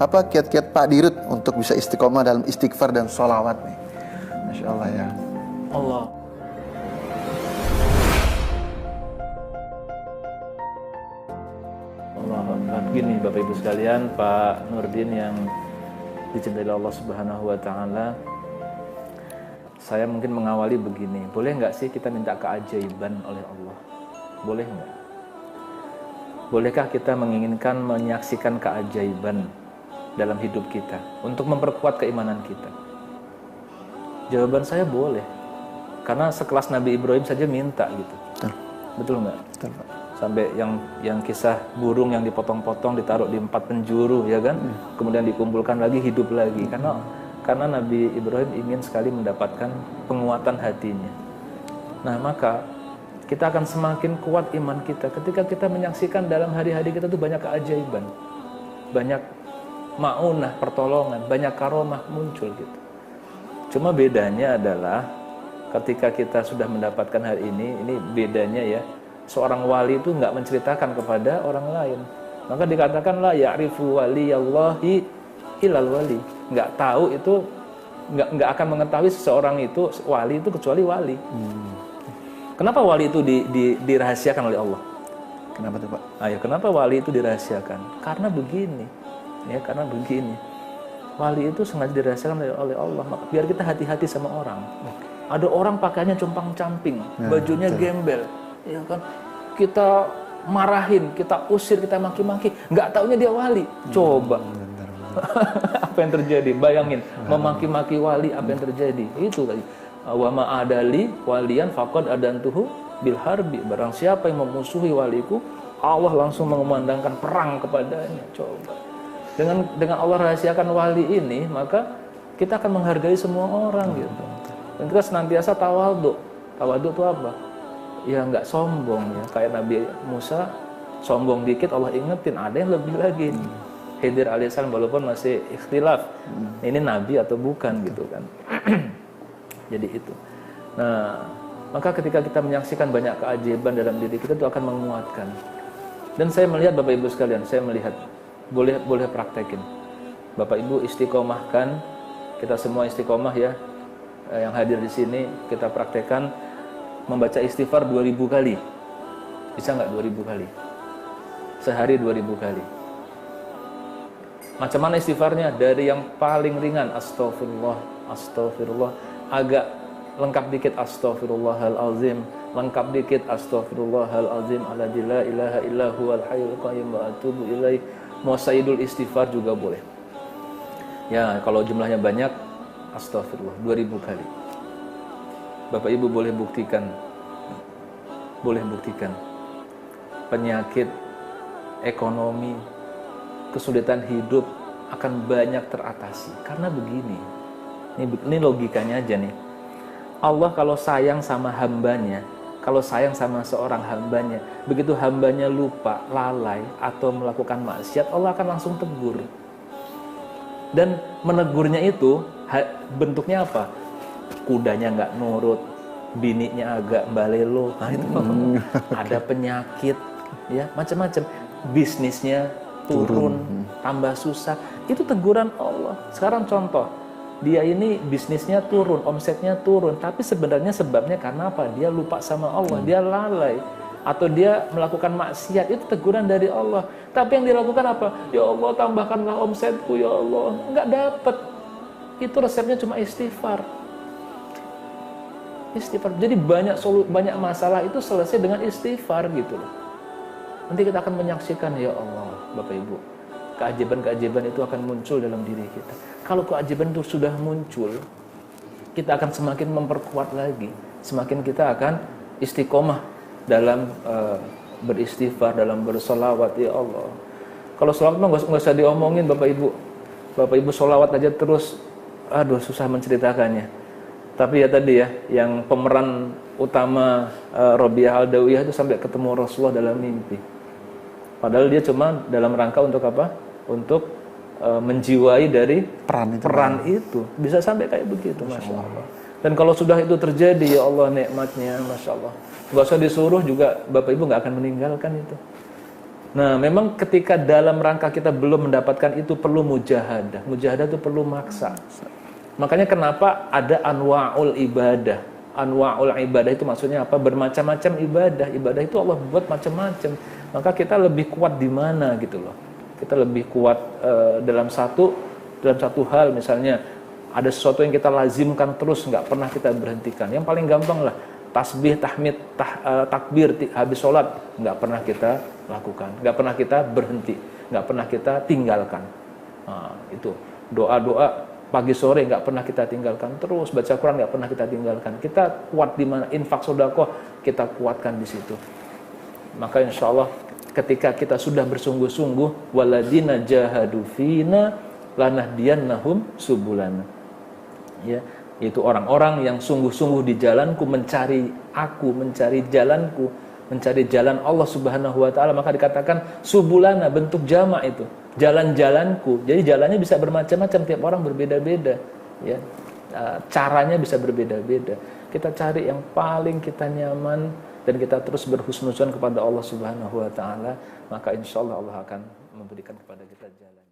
apa kiat-kiat Pak Dirut untuk bisa istiqomah dalam istighfar dan sholawat nih. Masya Allah ya. Allah. Begini Bapak Ibu sekalian, Pak Nurdin yang dicintai Allah Subhanahu wa Ta'ala, saya mungkin mengawali begini, boleh nggak sih kita minta keajaiban oleh Allah? Boleh nggak? Bolehkah kita menginginkan menyaksikan keajaiban dalam hidup kita untuk memperkuat keimanan kita? Jawaban saya boleh, karena sekelas Nabi Ibrahim saja minta gitu. Betul nggak? Betul, Pak. Sampai yang kisah burung yang dipotong-potong ditaruh di 4 penjuru, ya kan? Kemudian dikumpulkan lagi, hidup lagi, karena Nabi Ibrahim ingin sekali mendapatkan penguatan hatinya. Nah, maka kita akan semakin kuat iman kita ketika kita menyaksikan dalam hari-hari kita tuh banyak keajaiban, banyak maunah, pertolongan, banyak karomah muncul gitu. Cuma bedanya adalah ketika kita sudah mendapatkan hal ini bedanya ya, seorang wali itu nggak menceritakan kepada orang lain. Maka dikatakan la ya'rifu waliyallahi ilal wali. Nggak tahu itu, nggak akan mengetahui seseorang itu wali itu kecuali wali. Kenapa wali itu dirahasiakan oleh Allah? Kenapa tuh Pak? Ayo, kenapa wali itu dirahasiakan? Karena begini, ya, karena begini. Wali itu sengaja dirahasiakan oleh Allah, maka biar kita hati-hati sama orang. Ada orang pakaiannya compang-camping, bajunya gembel, ya kan? Kita marahin, kita usir, kita maki-maki, nggak taunya dia wali. Coba. Apa yang terjadi? Bayangin, memaki-maki wali, apa yang terjadi? Itu tadi. Wa ma'adali waliyan faqad adantuhu bil harbi. Barang siapa yang memusuhi waliku, Allah langsung mengumandangkan perang kepadanya. Coba. Dengan Allah rahasiakan wali ini, maka kita akan menghargai semua orang gitu. Dan kita senantiasa tawadhu. Tawadhu itu apa? Ya nggak sombong ya. Kayak Nabi Musa sombong dikit Allah ingetin, ada yang lebih lagi. Khidir alaihissalam walaupun masih ikhtilaf, ini nabi atau bukan gitu kan. Jadi itu. Nah, maka ketika kita menyaksikan banyak keajaiban dalam diri kita, itu akan menguatkan. Dan saya melihat Bapak Ibu sekalian, saya melihat boleh praktekin. Bapak Ibu istiqomahkan, kita semua istiqomah ya. Yang hadir di sini kita praktekkan membaca istighfar 2000 kali. Bisa nggak 2000 kali? Sehari 2000 kali. Macam mana istighfarnya? Dari yang paling ringan, astagfirullah, astagfirullah, agak lengkap dikit, astaghfirullahalazim, lengkap dikit, astaghfirullahalazim, alladzi la ilaha illa huwal hayyul qayyum wa atubu ilaih. Mau sayyidul istighfar juga boleh. Ya, kalau jumlahnya banyak, astagfirullah 2000 kali. Bapak Ibu boleh buktikan penyakit, ekonomi, kesulitan hidup akan banyak teratasi. Karena begini, ini logikanya aja nih. Allah kalau sayang sama hambanya, kalau sayang sama seorang hambanya, begitu hambanya lupa, lalai, atau melakukan maksiat, Allah akan langsung tegur. Dan menegurnya itu bentuknya apa? Kudanya nggak nurut, bininya agak balelo, nah itu ada penyakit, ya macam-macam, bisnisnya turun, tambah susah, itu teguran Allah. Sekarang contoh, dia ini bisnisnya turun, omsetnya turun, tapi sebenarnya sebabnya karena apa? Dia lupa sama Allah, dia lalai, atau dia melakukan maksiat, itu teguran dari Allah. Tapi yang dilakukan apa? Ya Allah, tambahkanlah omsetku, ya Allah. Nggak dapat. Itu resepnya cuma istighfar. Istighfar. Jadi banyak masalah itu selesai dengan istighfar gitu loh. Nanti kita akan menyaksikan, ya Allah, Bapak Ibu, keajaiban-keajaiban itu akan muncul dalam diri kita. Kalau keajaiban itu sudah muncul, kita akan semakin memperkuat lagi. Semakin kita akan istiqomah dalam beristighfar, dalam bersolawat, ya Allah. Kalau solawat mah nggak usah diomongin Bapak Ibu. Bapak Ibu solawat aja terus, aduh susah menceritakannya. Tapi ya tadi ya, yang pemeran utama Robiah Al-Dawiyah itu sampai ketemu Rasulullah dalam mimpi. Padahal dia cuma dalam rangka untuk apa? Untuk menjiwai dari peran itu. Bisa sampai kayak begitu, Masya Allah. Dan kalau sudah itu terjadi, ya Allah nikmatnya, Masya Allah. Nggak usah disuruh juga, Bapak Ibu nggak akan meninggalkan itu. Nah, memang ketika dalam rangka kita belum mendapatkan itu perlu mujahadah. Mujahadah itu perlu maksa. Makanya kenapa ada anwa'ul ibadah. Anwa'ul ibadah itu maksudnya apa? Bermacam-macam ibadah. Ibadah itu Allah buat macam-macam. Maka kita lebih kuat di mana gitu loh. Kita lebih kuat dalam satu hal, misalnya ada sesuatu yang kita lazimkan terus, nggak pernah kita berhentikan. Yang paling gampang lah, tasbih, tahmid, takbir habis sholat, nggak pernah kita lakukan, nggak pernah kita berhenti, nggak pernah kita tinggalkan. Nah, itu doa-doa pagi sore nggak pernah kita tinggalkan, terus baca Quran nggak pernah kita tinggalkan. Kita kuat di mana? Infak sedekah kita kuatkan di situ. Maka insya Allah ketika kita sudah bersungguh-sungguh, waladina jahadu fina lanahdiyannahum subulana. Ya, yaitu orang-orang yang sungguh-sungguh di jalanku, mencari aku, mencari jalanku, mencari jalan Allah Subhanahu wa taala, maka dikatakan subulana, bentuk jamak itu, jalan-jalanku. Jadi jalannya bisa bermacam-macam, tiap orang berbeda-beda, ya. Caranya bisa berbeda-beda. Kita cari yang paling kita nyaman dan kita terus berhusnuzon kepada Allah Subhanahu wa taala, maka insyaallah Allah akan memberikan kepada kita jalan.